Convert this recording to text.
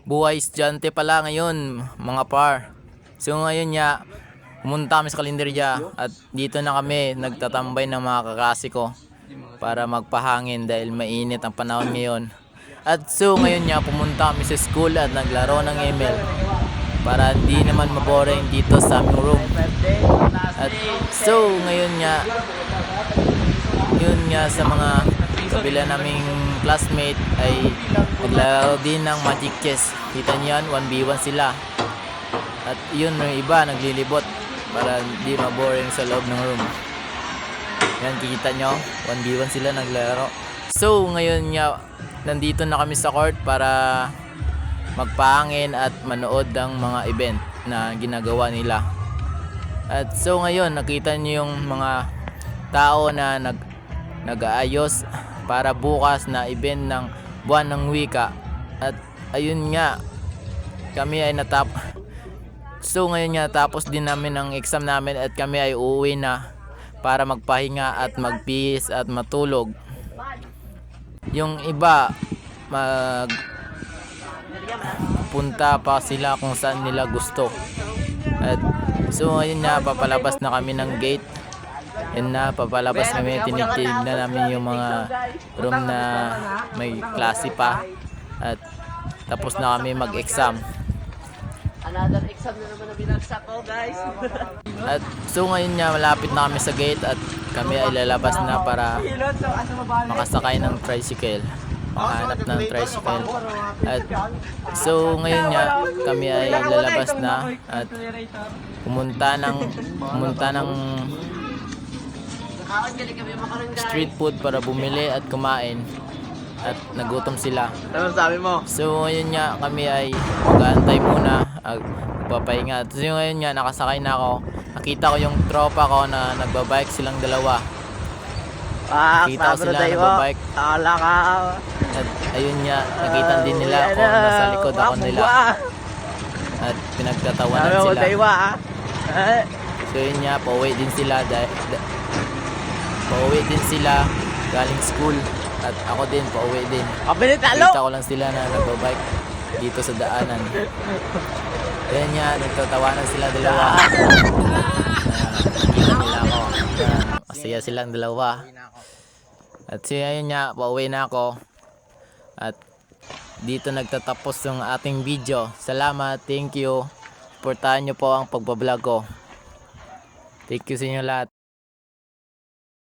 Buhay estudyante pala ngayon, mga par. So ngayon nga, pumunta kami sa Kalendarya at dito na kami nagtatambay ng mga kaklase ko para magpahangin dahil mainit ang panahon ngayon. At so ngayon nga, pumunta kami sa school at naglaro ng ML para hindi naman maboring dito sa aming room. At so ngayon nga, yun nga sa mga kabila naming classmate ay naglaro din ng Magic Chess. Kita niyo yan, 1v1 sila. At yun, yung iba naglilibot para hindi maboring sa loob ng room. Yan, kikita nyo, 1v1 sila naglaro. So ngayon nga, nandito na kami sa court para magpahangin at manood ng mga event na ginagawa nila. At so ngayon, nakita nyo yung mga tao na nag-aayos para bukas na event ng buwan ng wika. At ayun nga, kami ay so ngayon nga, tapos din namin ang exam namin at kami ay uuwi na para magpahinga at magpihis at matulog. Yung iba punta pa sila kung saan nila gusto. At so ngayon na, papalabas na kami ng gate. Yan na, papalabas kami, tinitignan namin yung mga room na may klase pa. At tapos na kami mag-exam. Another exam na naman na binagsak ko, guys. At so ngayon nga, malapit na kami sa gate at kami ay lalabas na para makasakay ng tricycle. Makahanap ng tricycle. At so ngayon nga, kami ay lalabas na at pumunta ng street food para bumili at kumain. At nagutom sila. Ano sabi mo? So ngayon nga, kami ay mag-aantay muna at magpapahinga. So ngayon nga, nakasakay na ako. Nakita ko yung tropa ko na nagbabike silang dalawa. Nakita ko sila nagbabike. Ala ka. At ayun nga, nakita din nila ako nasa likod ako nila. At pinagtatawanan sila. So yun nga, pauwi din sila galing school. At ako din, pauwi din. Kita ko lang sila na nagbabike dito sa daanan. Ayan nga, nagtatawanan sila dalawa. Nakita nila ako. Masaya silang dalawa. At siya, ayun nga, pauwi na ako. At dito nagtatapos yung ating video. Salamat, thank you. Suportahan nyo po ang pagbablog ko. Thank you sa inyo lahat.